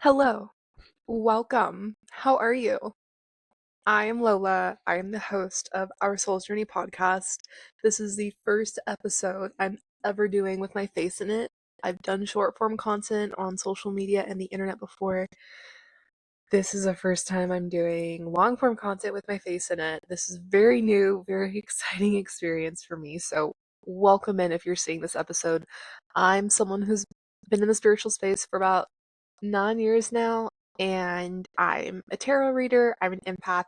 Hello, welcome. How are you? I am Lola. I am the host of our Soul's Journey podcast. This is the first episode I'm ever doing with my face in it. I've done short form content on social media and the internet before. This is the first time I'm doing long form content with my face in it. This is very new, very exciting experience for me. So, welcome in if you're seeing this episode. I'm someone who's been in the spiritual space for about 9 years now, and I'm a tarot reader, I'm an empath,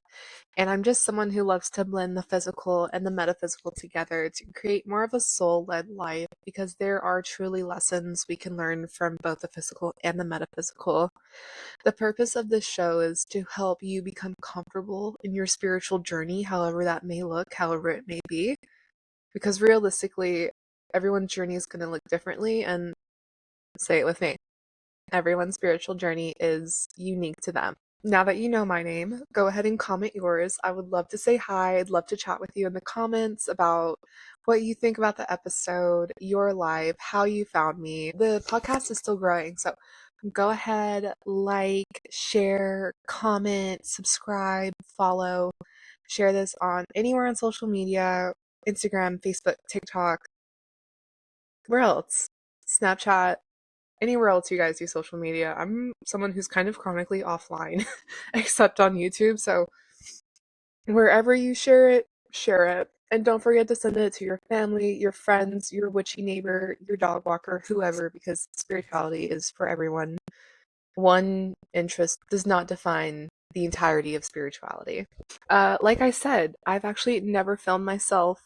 and I'm just someone who loves to blend the physical and the metaphysical together to create more of a soul-led life because there are truly lessons we can learn from both the physical and the metaphysical. The purpose of this show is to help you become comfortable in your spiritual journey, however that may look, however it may be, because realistically, everyone's journey is going to look differently, and say it with me. Everyone's spiritual journey is unique to them. Now that you know my name, go ahead and comment yours. I would love to say hi. I'd love to chat with you in the comments about what you think about the episode, your life, how you found me. The podcast is still growing, so go ahead, like, share, comment, subscribe, follow, share this on anywhere on social media, Instagram, Facebook, TikTok, where else? Snapchat, anywhere else you guys do social media. I'm someone who's kind of chronically offline, except on YouTube. So wherever you share it, share it. And don't forget to send it to your family, your friends, your witchy neighbor, your dog walker, whoever, because spirituality is for everyone. One interest does not define the entirety of spirituality. Like I said, I've actually never filmed myself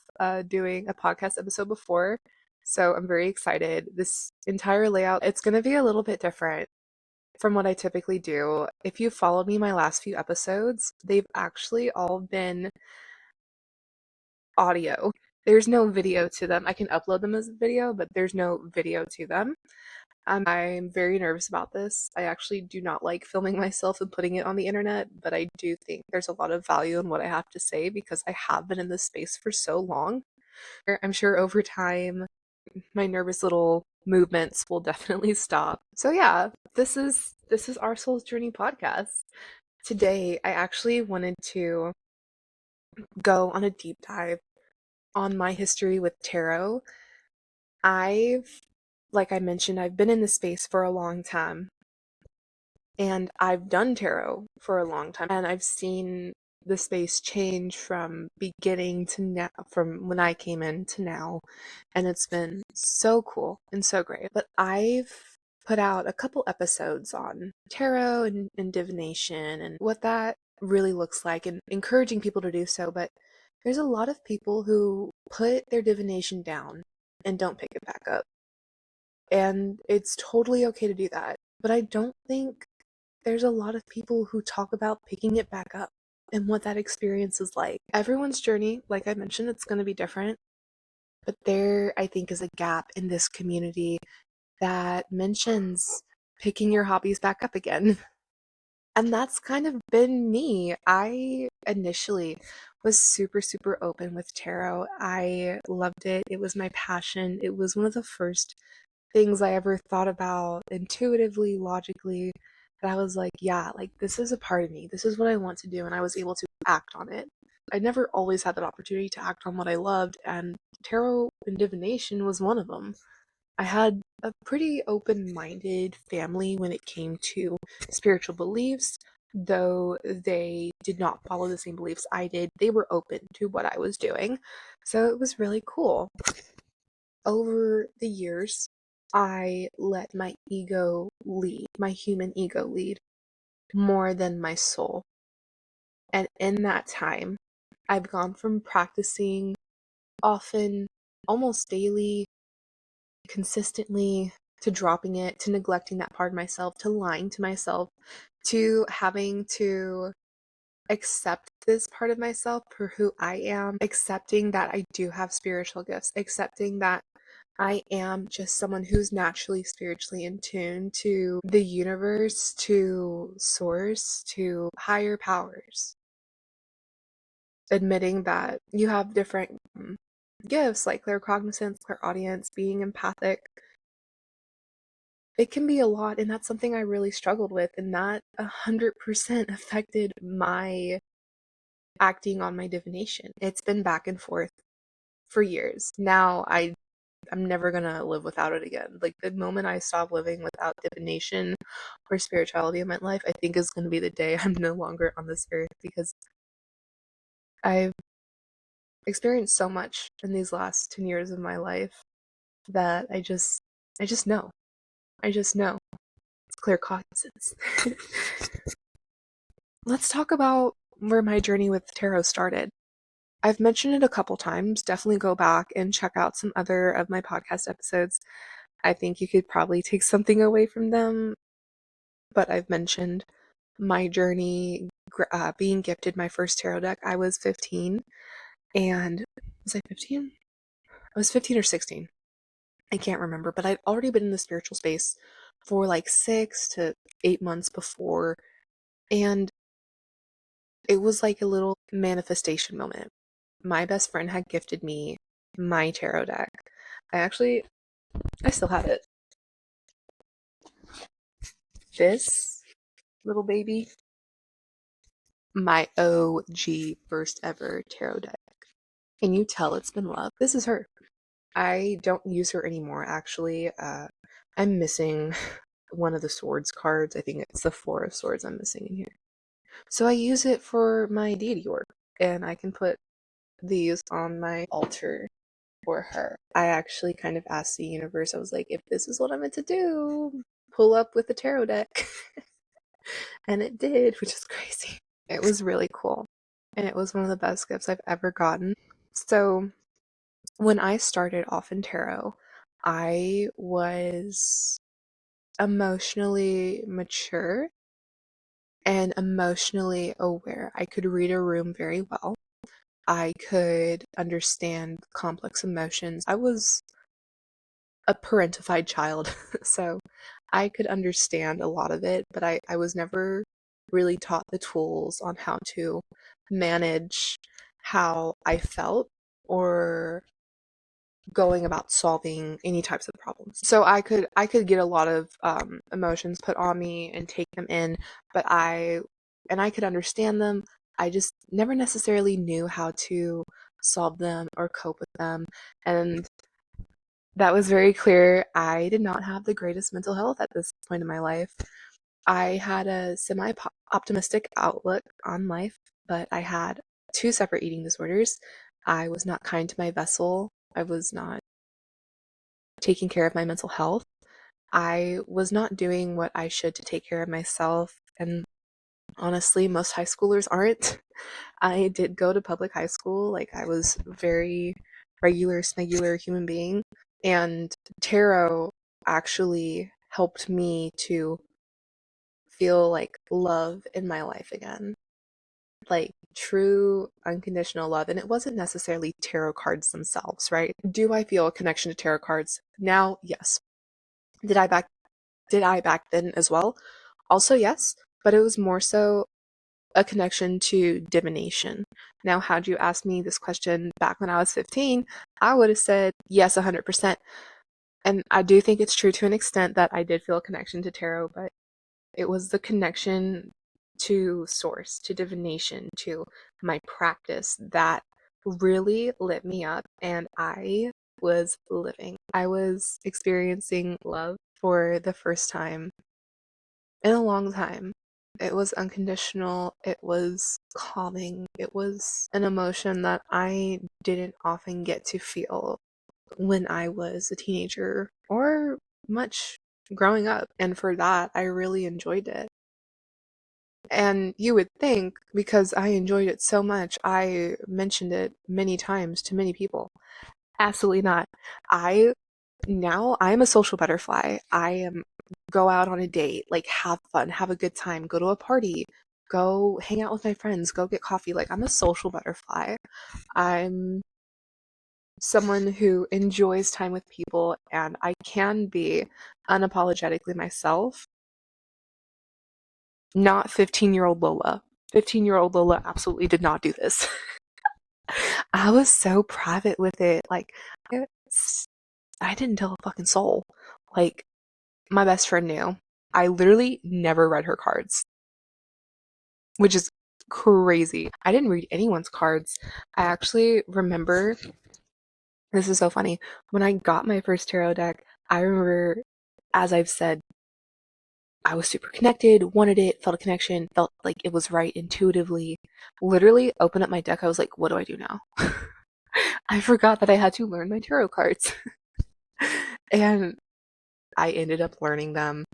doing a podcast episode before, so I'm very excited. This entire layout, it's going to be a little bit different from what I typically do. If you followed me my last few episodes, they've actually all been audio. There's no video to them. I can upload them as a video, but there's no video to them. I'm very nervous about this. I actually do not like filming myself and putting it on the internet, but I do think there's a lot of value in what I have to say because I have been in this space for so long. I'm sure over time, my nervous little movements will definitely stop. So yeah, this is our Soul's Journey podcast. Today, I actually wanted to go on a deep dive on my history with tarot. I've, like I mentioned, I've been in this space for a long time. And I've done tarot for a long time, and I've seen the space change from beginning to now, from when I came in to now, and it's been so cool and so great. But I've put out a couple episodes on tarot and divination and what that really looks like, and encouraging people to do so. But there's a lot of people who put their divination down and don't pick it back up. And it's totally okay to do that. But I don't think there's a lot of people who talk about picking it back up and what that experience is like. Everyone's journey, like I mentioned, it's going to be different. But there, I think, is a gap in this community that mentions picking your hobbies back up again. And that's kind of been me. I initially was super, super open with tarot. I loved it. It was my passion. It was one of the first things I ever thought about intuitively, logically, that I was like, yeah, like this is a part of me. This is what I want to do. And I was able to act on it. I never always had that opportunity to act on what I loved, and tarot and divination was one of them. I had a pretty open-minded family when it came to spiritual beliefs, though they did not follow the same beliefs I did. They were open to what I was doing. So it was really cool. Over the years, I let my ego lead, my human ego lead, more than my soul. And in that time, I've gone from practicing often, almost daily, consistently, to dropping it, to neglecting that part of myself, to lying to myself, to having to accept this part of myself for who I am, accepting that I do have spiritual gifts, accepting that I am just someone who's naturally spiritually in tune to the universe, to source, to higher powers. Admitting that you have different gifts like claircognizance, clairaudience, being empathic. it can be a lot, and that's something I really struggled with, and that 100% affected my acting on my divination. It's been back and forth for years. Now I'm never gonna live without it again. Like the moment I stop living without divination or spirituality in my life, I think is gonna be the day I'm no longer on this earth, because I've experienced so much in these last 10 years of my life that I just know. I just know. It's clear cognizance. Let's talk about where my journey with tarot started. I've mentioned it a couple times. Definitely go back and check out some other of my podcast episodes. I think you could probably take something away from them, but I've mentioned my journey being gifted my first tarot deck. I was 15, and was I 15? I was 15 or 16. I can't remember, but I'd already been in the spiritual space for like 6 to 8 months before, and it was like a little manifestation moment. My best friend had gifted me my tarot deck. I still have it. This little baby, my OG first ever tarot deck. Can you tell it's been loved? This is her. I don't use her anymore, actually. I'm missing one of the swords cards. I think it's the Four of Swords I'm missing in here. So I use it for my deity work, and I can put these on my altar for her. I actually kind of asked the universe, I was like, if this is what I'm meant to do, pull up with the tarot deck. And it did, which is crazy. It was really cool. And it was one of the best gifts I've ever gotten. So when I started off in tarot, I was emotionally mature and emotionally aware. I could read a room very well. I could understand complex emotions. I was a parentified child, so I could understand a lot of it, but I was never really taught the tools on how to manage how I felt or going about solving any types of problems. So I could get a lot of emotions put on me and take them in, but I could understand them. I just never necessarily knew how to solve them or cope with them. And that was very clear. I did not have the greatest mental health at this point in my life. I had a semi optimistic outlook on life, but I had 2 separate eating disorders. I was not kind to my vessel. I was not taking care of my mental health. I was not doing what I should to take care of myself. And honestly, most high schoolers aren't. I did go to public high school. Like, I was very regular, smegular human being. And tarot actually helped me to feel like love in my life again. Like true unconditional love. And it wasn't necessarily tarot cards themselves, right? Do I feel a connection to tarot cards now? Yes. Did I back then as well? Also yes, but it was more so a connection to divination. Now, had you asked me this question back when I was 15, I would have said yes 100%. And I do think it's true to an extent that I did feel a connection to tarot, but it was the connection to source, to divination, to my practice that really lit me up, and I was living. I was experiencing love for the first time in a long time. It was unconditional, it was calming, it was an emotion that I didn't often get to feel when I was a teenager or much growing up. And for that, I really enjoyed it. And you would think, because I enjoyed it so much, I mentioned it many times to many people. Absolutely not. I I'm a social butterfly. I am go out on a date, like have fun, have a good time, go to a party, go hang out with my friends, go get coffee. Like I'm a social butterfly. I'm someone who enjoys time with people, and I can be unapologetically myself, not 15-year-old Lola. 15-year-old Lola absolutely did not do this. I was so private with it. Like, I didn't tell a fucking soul. Like, My best friend knew. I literally never read her cards, which is crazy. I didn't read anyone's cards. I actually remember, this is so funny, when I got my first tarot deck, I remember, as I've said, I was super connected, wanted it, felt a connection, felt like it was right intuitively. Literally opened up my deck, I was like, what do I do now? I forgot that I had to learn my tarot cards. And I ended up learning them.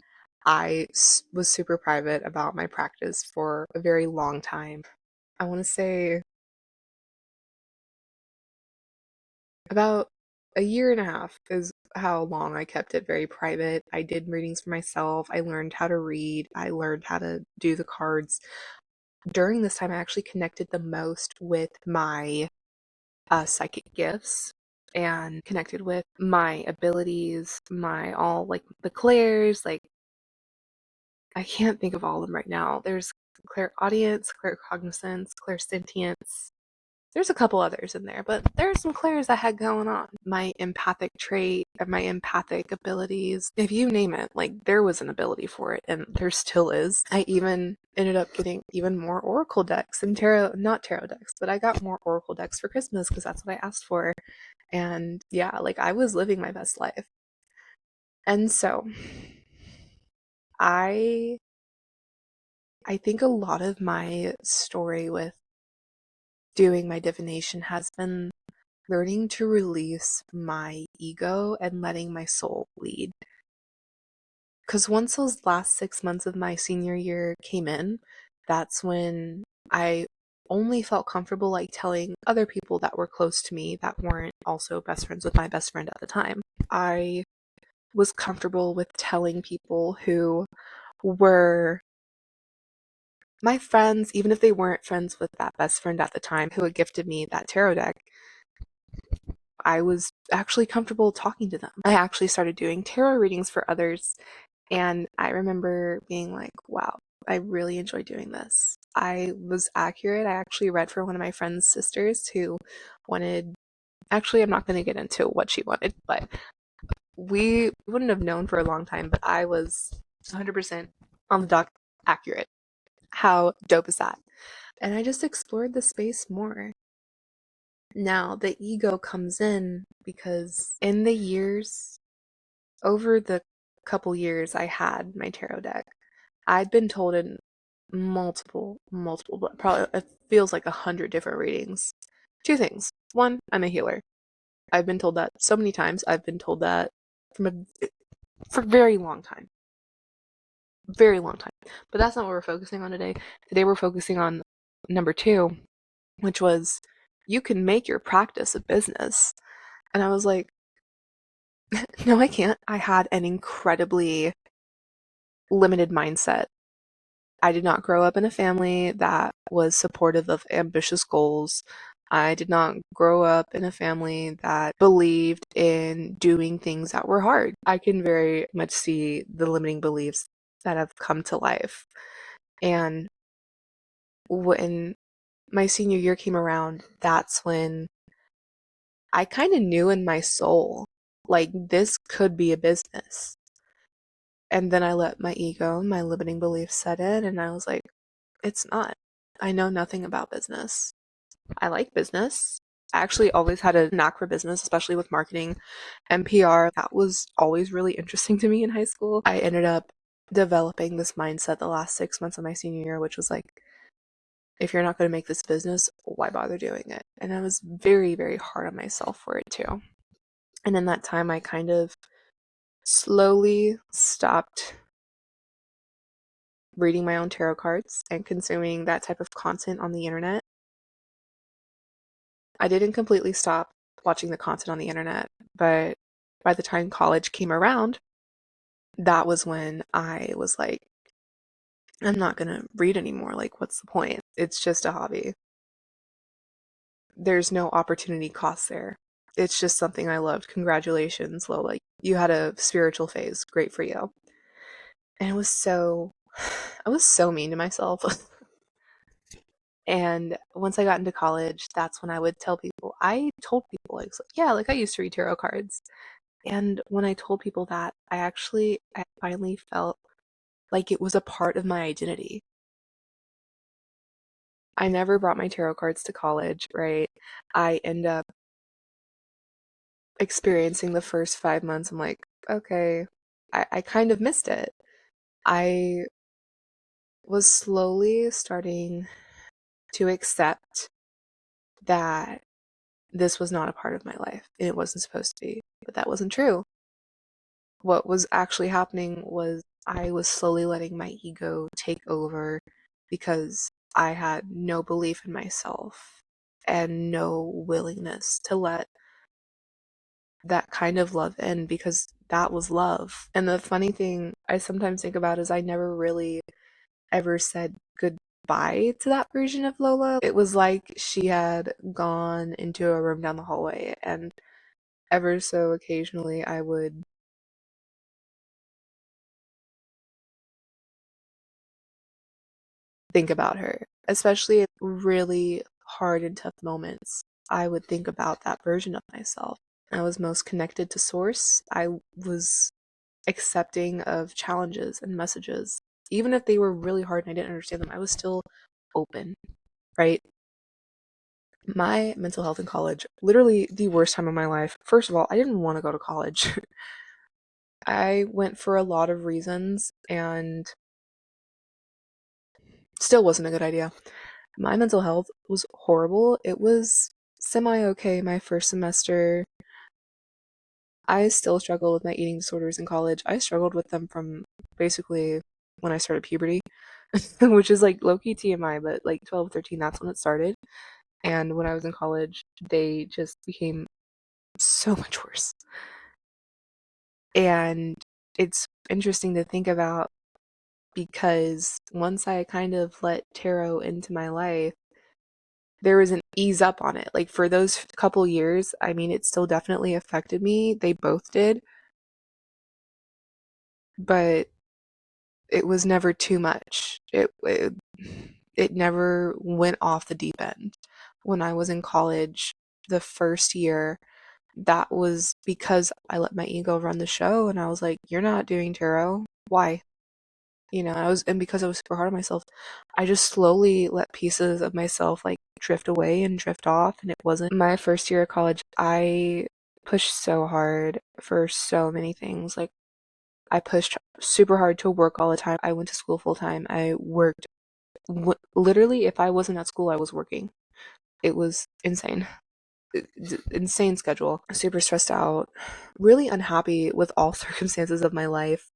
Was super private about my practice for a very long time. I want to say about a year and a half is how long I kept it very private. I did readings for myself. I learned how to read. I learned how to do the cards. During this time, I actually connected the most with my psychic gifts and connected with my abilities, my all like the clairs. Like, I can't think of all of them right now. There's clairaudience, claircognizance, clairsentience. There's a couple others in there, but there's some clairs I had going on. My empathic trait, my empathic abilities, if you name it, like there was an ability for it, and there still is. I even ended up getting even more oracle decks and not tarot decks, but I got more oracle decks for Christmas because that's what I asked for. And yeah, like I was living my best life. And so I I think a lot of my story with doing my divination has been learning to release my ego and letting my soul lead. Because once those last 6 months of my senior year came in, that's when I only felt comfortable like telling other people that were close to me that weren't also best friends with my best friend at the time. I was comfortable with telling people who were my friends, even if they weren't friends with that best friend at the time who had gifted me that tarot deck. I was actually comfortable talking to them. I actually started doing tarot readings for others, and I remember being like, wow, I really enjoy doing this. I was accurate. I actually read for one of my friend's sisters who wanted, actually, I'm not going to get into what she wanted, but we wouldn't have known for a long time, but I was 100% on the dot accurate. How dope is that? And I just explored the space more. Now, the ego comes in because in the years, over the couple years I had my tarot deck, I'd been told in multiple, but probably it feels like 100 different readings. Two things. One, I'm a healer. I've been told that so many times. I've been told that for a very long time. Very long time. But that's not what we're focusing on today. Today we're focusing on number two, which was you can make your practice a business. And I was like, no, I can't. I had an incredibly limited mindset. I did not grow up in a family that was supportive of ambitious goals. I did not grow up in a family that believed in doing things that were hard. I can very much see the limiting beliefs that have come to life. And when my senior year came around, that's when I kind of knew in my soul, like, this could be a business. And then I let my ego, my limiting beliefs set in, and I was like, it's not. I know nothing about business. I like business. I actually always had a knack for business, especially with marketing and PR. That was always really interesting to me in high school. I ended up developing this mindset the last 6 months of my senior year, which was like, if you're not going to make this business, why bother doing it? And I was very, very hard on myself for it too. And in that time, I kind of slowly stopped reading my own tarot cards and consuming that type of content on the internet. I didn't completely stop watching the content on the internet, but by the time college came around, that was when I was like, I'm not going to read anymore. Like, what's the point? It's just a hobby. There's no opportunity cost there. It's just something I loved. Congratulations, Lola. You had a spiritual phase. Great for you. And I was so mean to myself. And once I got into college, that's when I would tell people, I told people, like, yeah, like I used to read tarot cards. And when I told people that, I finally felt like it was a part of my identity. I never brought my tarot cards to college, right? I end up experiencing the first 5 months. I'm like, okay, I kind of missed it. I was slowly starting to accept that this was not a part of my life and it wasn't supposed to be, but that wasn't true. What was actually happening was I was slowly letting my ego take over because I had no belief in myself and no willingness to let that kind of love in, because that was love. And the funny thing I sometimes think about is I never really ever said goodbye to that version of Lola. It was like she had gone into a room down the hallway, and ever so occasionally I would think about her, especially in really hard and tough moments. I would think about that version of myself. I was most connected to source. I was accepting of challenges and messages. Even if they were really hard and I didn't understand them, I was still open, right? My mental health in college, literally the worst time of my life. First of all, I didn't want to go to college. I went for a lot of reasons and still wasn't a good idea. My mental health was horrible. It was semi okay my first semester. I still struggle with my eating disorders in college. I struggled with them from basically when I started puberty, which is like low key TMI, but like 12, 13, that's when it started. And when I was in college, they just became so much worse. And it's interesting to think about because once I kind of let tarot into my life, there was an ease up on it. Like for those couple years, I mean, it still definitely affected me. They both did, but it was never too much. It never went off the deep end. When I was in college, the first year, that was because I let my ego run the show, and I was like, "You're not doing tarot. Why?" And because I was super hard on myself, I just slowly let pieces of myself like drift away and drift off. And it wasn't my first year of college. I pushed so hard for so many things. Like, I pushed super hard to work all the time. I went to school full time. I worked literally, if I wasn't at school, I was working. It was insane. Insane schedule. Super stressed out, really unhappy with all circumstances of my life.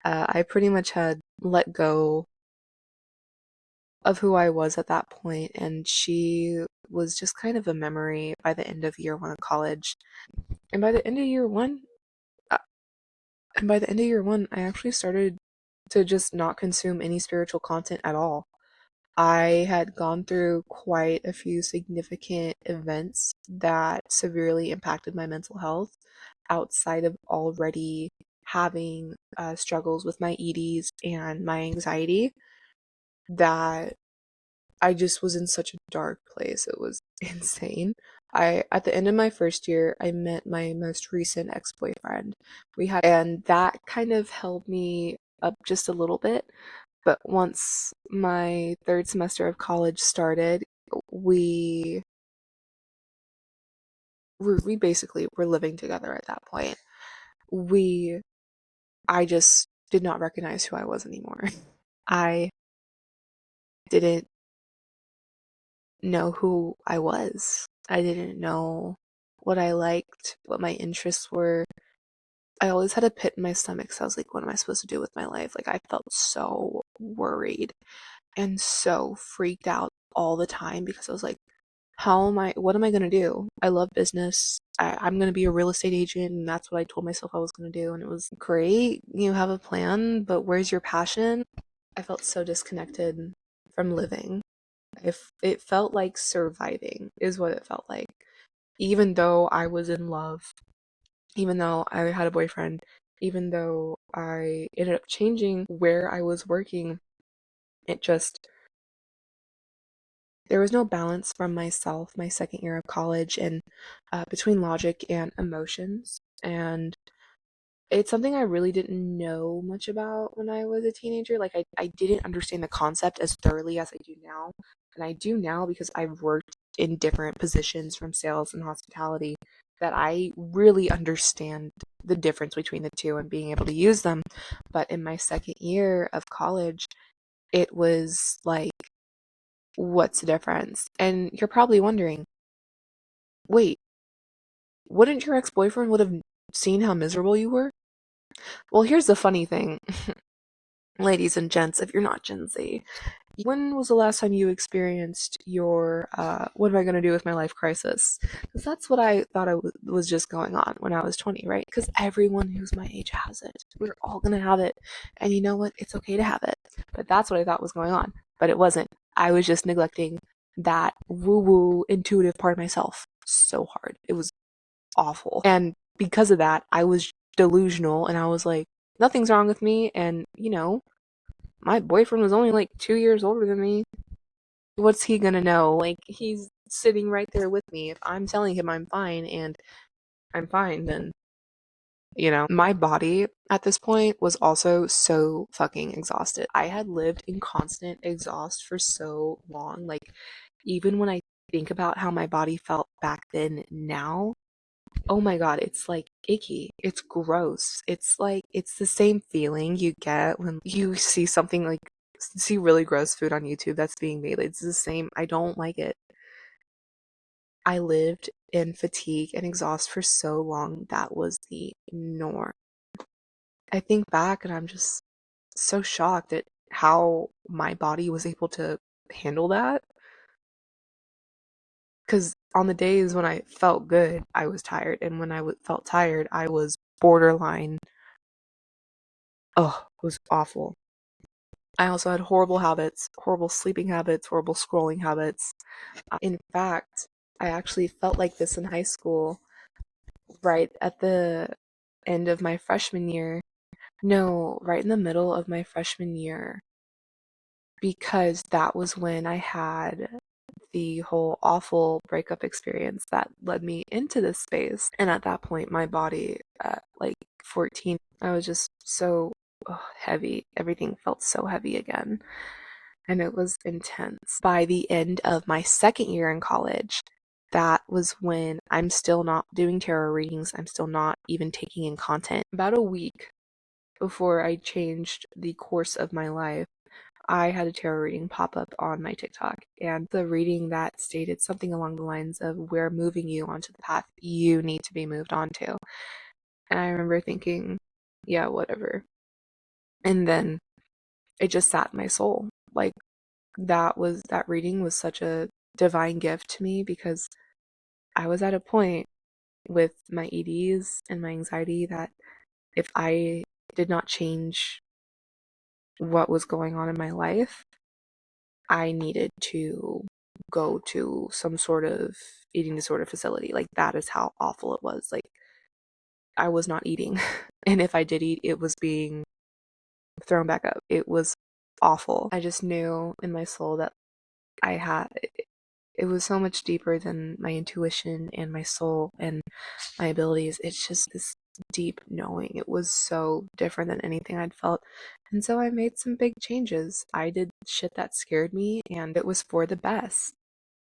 I pretty much had let go of who I was at that point, and she was just kind of a memory by the end of year one of college. And by the end of year one, uh, and by the end of year one, I actually started to just not consume any spiritual content at all. I had gone through quite a few significant events that severely impacted my mental health outside of already having struggles with my EDs and my anxiety, that I just was in such a dark place. It was insane. At the end of my first year, I met my most recent ex-boyfriend. And that kind of held me up just a little bit. But once my third semester of college started, we we basically were living together at that point. We I just did not recognize who I was anymore. I didn't know who I was. I didn't know what I liked, what my interests were. I always had a pit in my stomach, so I was like, what am I supposed to do with my life? Like, I felt so worried and so freaked out all the time because I was like, what am I gonna do? I love business. I'm gonna be a real estate agent, and that's what I told myself I was gonna do. And it was great. You have a plan, but where's your passion? I felt so disconnected from living. If it felt like surviving is what it felt like. Even though I was in love, even though I had a boyfriend, even though I ended up changing where I was working, it just There was no balance from myself my second year of college and between logic and emotions. And it's something I really didn't know much about when I was a teenager. Like, I didn't understand the concept as thoroughly as I do now. And I do now because I've worked in different positions from sales and hospitality that I really understand the difference between the two and being able to use them. But in my second year of college, it was like, what's the difference? And you're probably wondering, wait, wouldn't your ex-boyfriend would have seen how miserable you were? Well, here's the funny thing. Ladies and gents, if you're not Gen Z, when was the last time you experienced your what am I going to do with my life crisis? Because that's what I thought was just going on when I was 20, right? Because everyone who's my age has it. We're all going to have it. And you know what? It's okay to have it. But that's what I thought was going on. But it wasn't. I was just neglecting that woo-woo intuitive part of myself so hard. It was awful. And because of that, I was delusional and I was like, nothing's wrong with me. And, my boyfriend was only like 2 years older than me. What's he gonna know? Like, he's sitting right there with me. If I'm telling him I'm fine and I'm fine, then, my body at this point was also so fucking exhausted. I had lived in constant exhaust for so long. Like, even when I think about how my body felt back then now, oh my god, it's like icky. It's gross. It's like, it's the same feeling you get when you see something like, see really gross food on YouTube that's being made. It's the same. I don't like it. I lived in fatigue and exhaust for so long. That was the norm. I think back and I'm just so shocked at how my body was able to handle that. Because on the days when I felt good, I was tired. And when I felt tired, I was borderline. Oh, it was awful. I also had horrible habits, horrible sleeping habits, horrible scrolling habits. In fact, I actually felt like this in high school, right at the end of my freshman year. No, right in the middle of my freshman year, because that was when I had the whole awful breakup experience that led me into this space. And at that point, my body, at like 14, I was just so heavy. Everything felt so heavy again. And it was intense. By the end of my second year in college, that was when I'm still not doing tarot readings. I'm still not even taking in content. About a week before I changed the course of my life, I had a tarot reading pop up on my TikTok, and the reading that stated something along the lines of, we're moving you onto the path you need to be moved onto. And I remember thinking, yeah, whatever. And then it just sat in my soul. Like, that reading was such a divine gift to me, because I was at a point with my EDs and my anxiety that if I did not change what was going on in my life, I needed to go to some sort of eating disorder facility. Like, that is how awful it was. Like, I was not eating. And if I did eat, it was being thrown back up. It was awful. I just knew in my soul that I had it was so much deeper than my intuition and my soul and my abilities. It's just this deep knowing. It was so different than anything I'd felt. And so I made some big changes. I did shit that scared me, and it was for the best.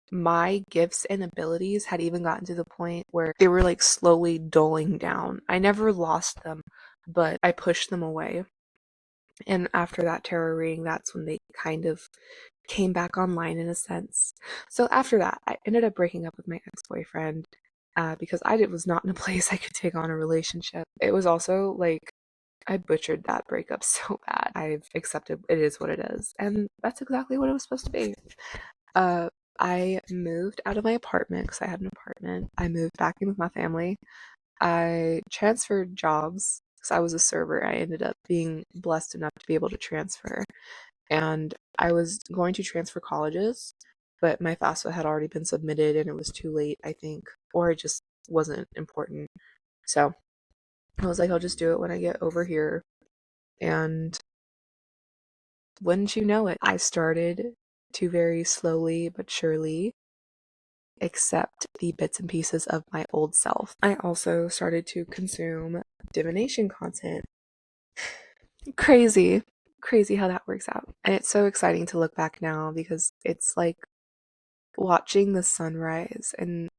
My gifts and abilities had even gotten to the point where they were like slowly dulling down. I never lost them, but I pushed them away. And after that tarot reading, that's when they kind of came back online in a sense. So after that, I ended up breaking up with my ex-boyfriend because was not in a place I could take on a relationship. It was also like, I butchered that breakup so bad. I've accepted it is what it is. And that's exactly what it was supposed to be. Uh, I moved out of my apartment because I had an apartment. I moved back in with my family. I transferred jobs because I was a server. I ended up being blessed enough to be able to transfer. And I was going to transfer colleges, but my FAFSA had already been submitted and it was too late, I think, or it just wasn't important. So I was like, I'll just do it when I get over here. And wouldn't you know it, I started to very slowly but surely accept the bits and pieces of my old self. I also started to consume divination content. Crazy. Crazy how that works out. And it's so exciting to look back now because it's like watching the sunrise and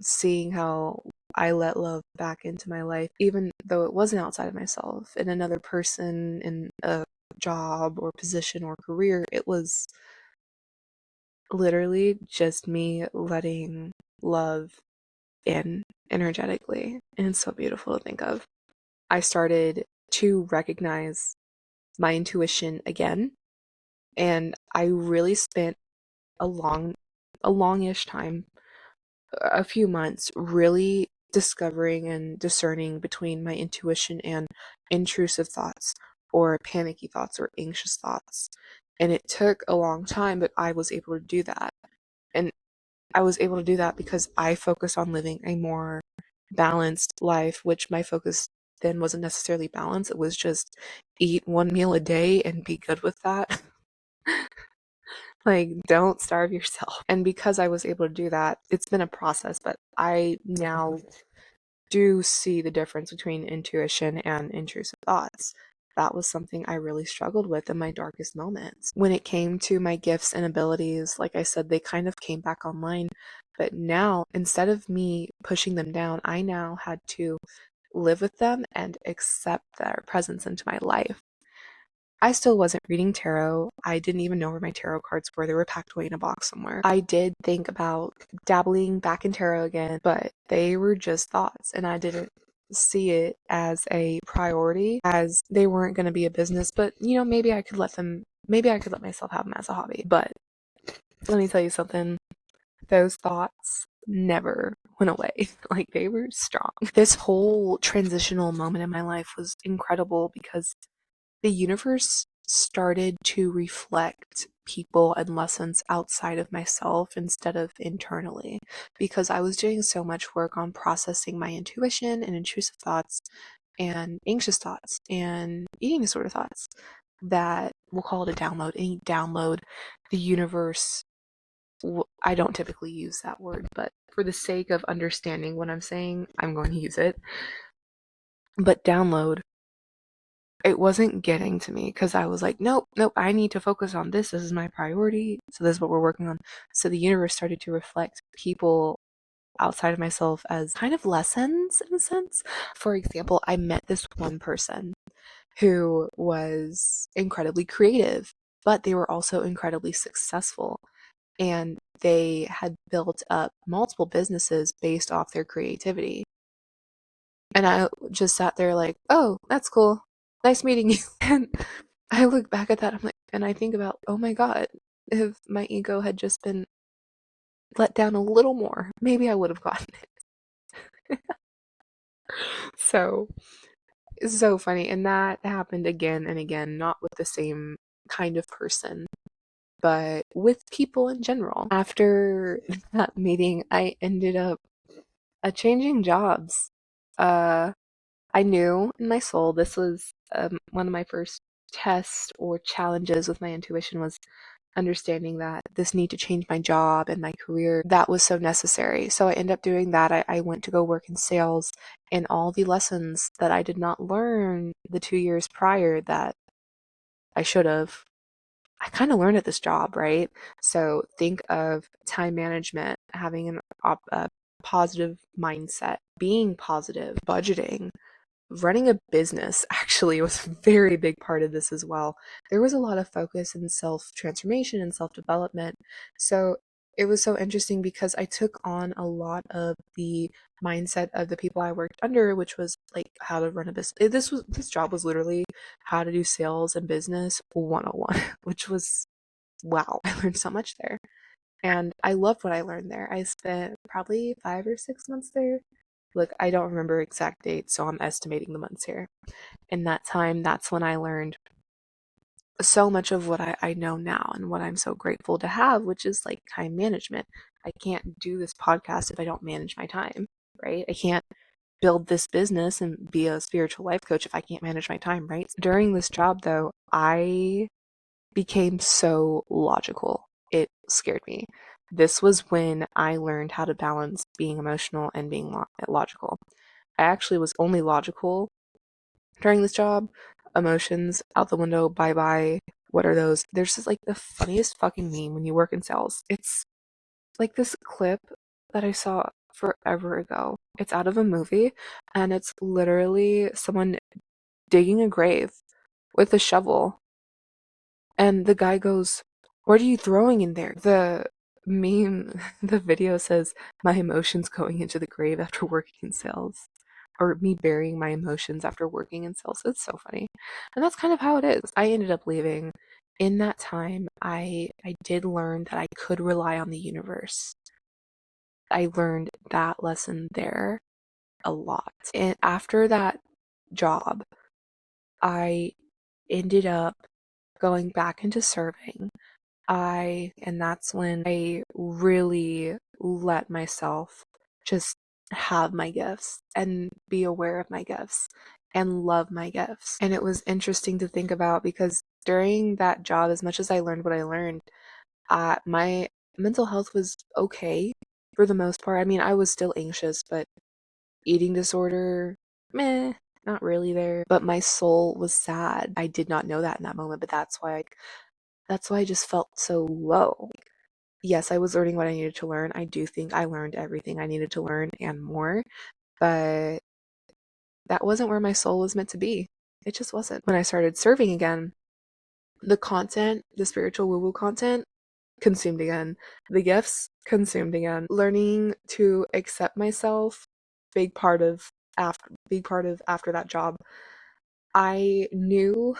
seeing how I let love back into my life, even though it wasn't outside of myself, in another person, in a job or position or career. It was literally just me letting love in energetically. And it's so beautiful to think of. I started to recognize my intuition again, and I really spent a longish time, a few months, really discovering and discerning between my intuition and intrusive thoughts or panicky thoughts or anxious thoughts. And it took a long time, but I was able to do that. And I was able to do that because I focused on living a more balanced life, which my focus then wasn't necessarily balance. It was just eat one meal a day and be good with that. Like, don't starve yourself. And because I was able to do that, it's been a process, but I now do see the difference between intuition and intrusive thoughts. That was something I really struggled with in my darkest moments. When it came to my gifts and abilities, like I said, they kind of came back online. But now, instead of me pushing them down, I now had to live with them and accept their presence into my life. I still wasn't reading tarot. I didn't even know where my tarot cards were. They were packed away in a box somewhere. I did think about dabbling back in tarot again, but they were just thoughts, and I didn't see it as a priority, as they weren't going to be a business. But, maybe I could let myself have them as a hobby. But let me tell you something. Those thoughts never went away. Like, they were strong. This whole transitional moment in my life was incredible because the universe started to reflect people and lessons outside of myself instead of internally, because I was doing so much work on processing my intuition and intrusive thoughts and anxious thoughts and eating disorder thoughts that we'll call it a download. Any download, the universe, I don't typically use that word, but for the sake of understanding what I'm saying, I'm going to use it. But download, it wasn't getting to me because I was like, nope, I need to focus on this. This is my priority. So this is what we're working on. So the universe started to reflect people outside of myself as kind of lessons in a sense. For example, I met this one person who was incredibly creative, but they were also incredibly successful. And they had built up multiple businesses based off their creativity. And I just sat there like, oh, that's cool. Nice meeting you. And I look back at that, I'm like, and I think about, oh my God, if my ego had just been let down a little more, maybe I would have gotten it. So, it's so funny. And that happened again and again, not with the same kind of person, but with people in general. After that meeting, I ended up changing jobs. I knew in my soul this was one of my first tests or challenges with my intuition, was understanding that this need to change my job and my career, that was so necessary. So I ended up doing that. I went to go work in sales, and all the lessons that I did not learn the 2 years prior that I should have, I kind of learned at this job, right? So think of time management, having a positive mindset, being positive, budgeting. Running a business actually was a very big part of this as well. There was a lot of focus in self-transformation and self-development. So it was so interesting because I took on a lot of the mindset of the people I worked under, which was like how to run a business. This job was literally how to do sales and business 101, which was wow. I learned so much there. And I loved what I learned there. I spent probably 5 or 6 months there. Look, I don't remember exact dates, so I'm estimating the months here. In that time, that's when I learned so much of what I know now and what I'm so grateful to have, which is like time management. I can't do this podcast if I don't manage my time, right? I can't build this business and be a spiritual life coach if I can't manage my time, right? During this job, though, I became so logical. scared me. This was when I learned how to balance being emotional and being logical. I actually was only logical during this job. Emotions out the window, bye bye. What are those? There's just like the funniest fucking meme when you work in sales. It's like this clip that I saw forever ago. It's out of a movie, and it's literally someone digging a grave with a shovel. And the guy goes, "What are you throwing in there?" The meme, the video says, "My emotions going into the grave after working in sales." Or me burying my emotions after working in sales. It's so funny. And that's kind of how it is. I ended up leaving. In that time, I did learn that I could rely on the universe. I learned that lesson there a lot. And after that job, I ended up going back into serving. And that's when I really let myself just have my gifts and be aware of my gifts and love my gifts. And it was interesting to think about because during that job, as much as I learned what I learned, my mental health was okay for the most part. I mean, I was still anxious, but eating disorder, meh, not really there. But my soul was sad. I did not know that in that moment, but that's why I just felt so low. Yes, I was learning what I needed to learn. I do think I learned everything I needed to learn and more, but that wasn't where my soul was meant to be. It just wasn't. When I started serving again, the content, the spiritual woo-woo content, consumed again. The gifts consumed again. Learning to accept myself, big part of after that job. I knew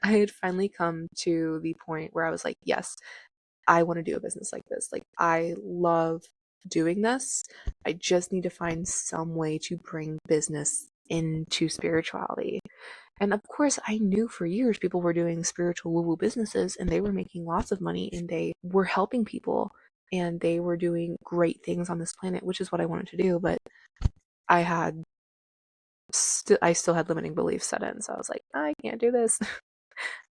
I had finally come to the point where I was like, yes, I want to do a business like this. Like, I love doing this. I just need to find some way to bring business into spirituality. And of course, I knew for years people were doing spiritual woo woo businesses and they were making lots of money and they were helping people and they were doing great things on this planet, which is what I wanted to do. But I had I still had limiting beliefs set in. So I was like, I can't do this.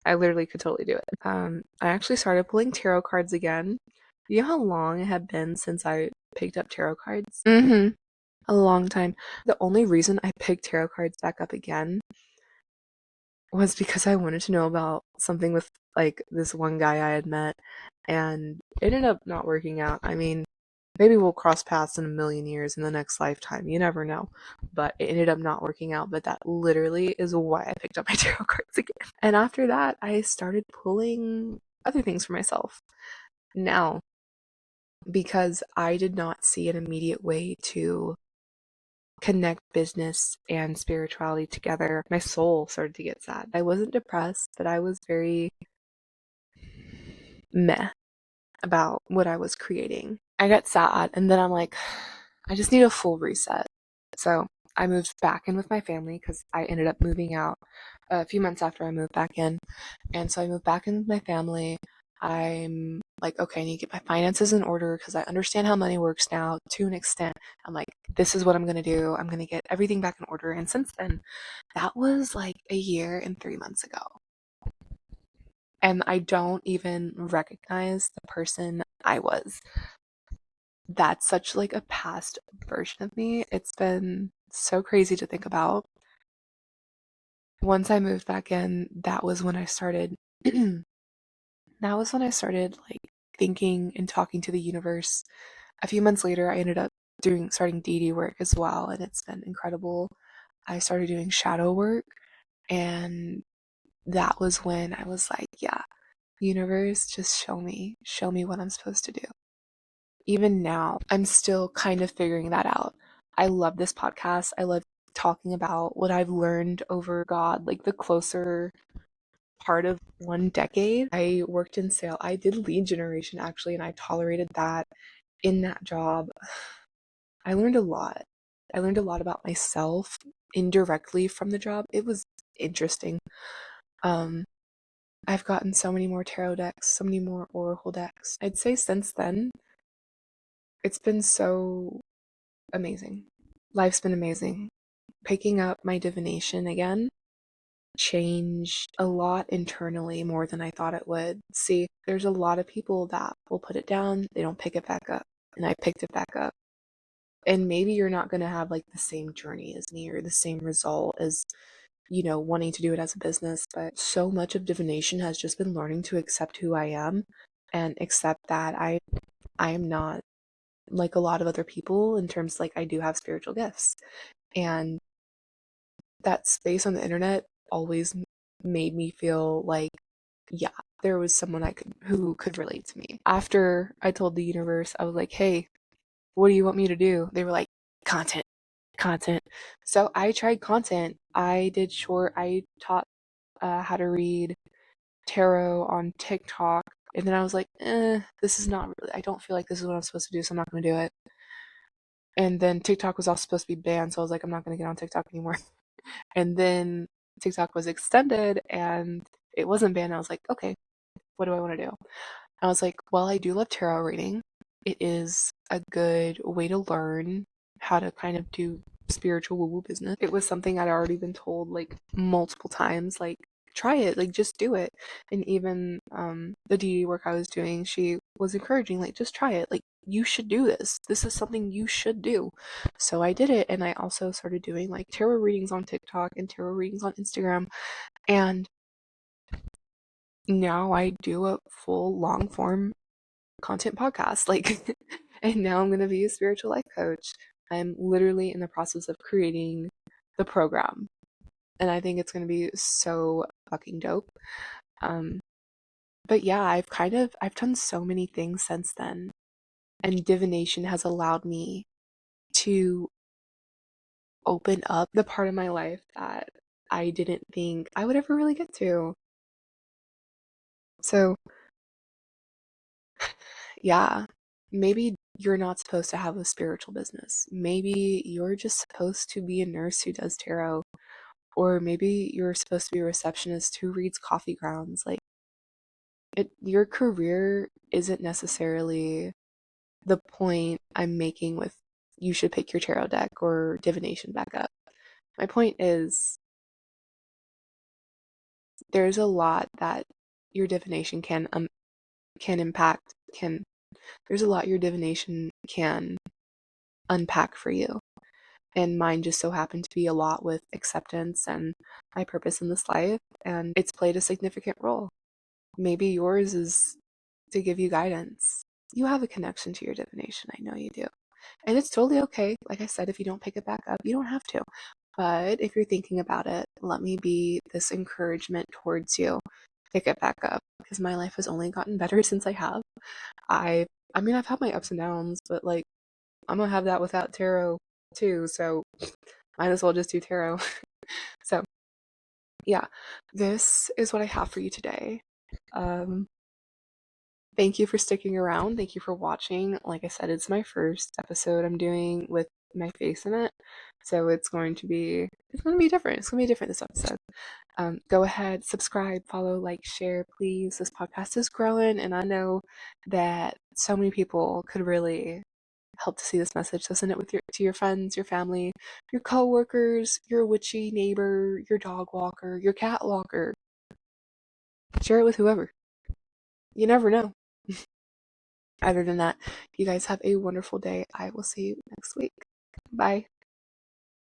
I literally could totally do it. I actually started pulling tarot cards again. You know how long it had been since I picked up tarot cards? A long time. The only reason I picked tarot cards back up again was because I wanted to know about something with like this one guy I had met, and it ended up not working out. I mean, maybe we'll cross paths in a million years in the next lifetime. You never know. But it ended up not working out. But that literally is why I picked up my tarot cards again. And after that, I started pulling other things for myself. Now, because I did not see an immediate way to connect business and spirituality together, my soul started to get sad. I wasn't depressed, but I was very meh about what I was creating. I got sad, and then I'm like, I just need a full reset. So I moved back in with my family because I ended up moving out a few months after I moved back in. And so I moved back in with my family. I'm like, okay, I need to get my finances in order because I understand how money works now to an extent. I'm like, this is what I'm going to do. I'm going to get everything back in order. And since then, that was like a year and 3 months ago. And I don't even recognize the person I was. That's such like a past version of me. It's been so crazy to think about. Once I moved back in, that was when I started like thinking and talking to the universe. A few months later, I ended up starting DD work as well, and it's been incredible. I started doing shadow work, and that was when I was like, yeah, universe, just show me what I'm supposed to do. Even now, I'm still kind of figuring that out. I love this podcast. I love talking about what I've learned over God, like the closer part of 1 decade. I worked in sale. I did lead generation actually, and I tolerated that in that job. I learned a lot. I learned a lot about myself indirectly from the job. It was interesting. I've gotten so many more tarot decks, so many more oracle decks. I'd say since then, it's been so amazing. Life's been amazing. Picking up my divination again changed a lot internally more than I thought it would. See, there's a lot of people that will put it down, they don't pick it back up, and I picked it back up. And maybe you're not going to have like the same journey as me or the same result as, wanting to do it as a business, but so much of divination has just been learning to accept who I am and accept that I am not like a lot of other people in terms like I do have spiritual gifts. And that space on the internet always made me feel like, yeah, there was someone who could relate to me. After I told the universe, I was like, hey, what do you want me to do? They were like, content, content. So I tried content. I taught how to read tarot on TikTok. And then I was like, this is not really, I don't feel like this is what I'm supposed to do, so I'm not going to do it. And then TikTok was also supposed to be banned, so I was like, I'm not going to get on TikTok anymore. And then TikTok was extended and it wasn't banned. I was like, okay, what do I want to do? I was like, well, I do love tarot reading. It is a good way to learn how to kind of do spiritual woo-woo business. It was something I'd already been told like multiple times, like try it, like just do it. And even the DD work I was doing, she was encouraging, like just try it. Like you should do this. This is something you should do. So I did it, and I also started doing like tarot readings on TikTok and tarot readings on Instagram. And now I do a full long form content podcast. Like, and now I'm going to be a spiritual life coach. I'm literally in the process of creating the program. And I think it's going to be so fucking dope. But yeah, I've done so many things since then. And divination has allowed me to open up the part of my life that I didn't think I would ever really get to. So, yeah, maybe you're not supposed to have a spiritual business. Maybe you're just supposed to be a nurse who does tarot. Or maybe you're supposed to be a receptionist who reads coffee grounds. Like, your career isn't necessarily the point I'm making with you should pick your tarot deck or divination back up. My point is there's a lot that your divination can impact, can there's a lot your divination can unpack for you. And mine just so happened to be a lot with acceptance and my purpose in this life, and it's played a significant role. Maybe yours is to give you guidance. You have a connection to your divination, I know you do. And it's totally okay. Like I said, if you don't pick it back up, you don't have to. But if you're thinking about it, let me be this encouragement towards you. Pick it back up, because my life has only gotten better since I have. I mean, I've had my ups and downs, but like I'm gonna have that without tarot too, so might as well just do tarot. So yeah, this is what I have for you today. Thank you for sticking around. Thank you for watching. Like I said, it's my first episode I'm doing with my face in it, so it's going to be different. It's going to be different this episode. Go ahead, subscribe, follow, like, share, please. This podcast is growing, and I know that so many people could really help to see this message. So send it to your friends, your family, your coworkers, your witchy neighbor, your dog walker, your cat walker. Share it with whoever. You never know. Other than that, you guys have a wonderful day. I will see you next week. Bye.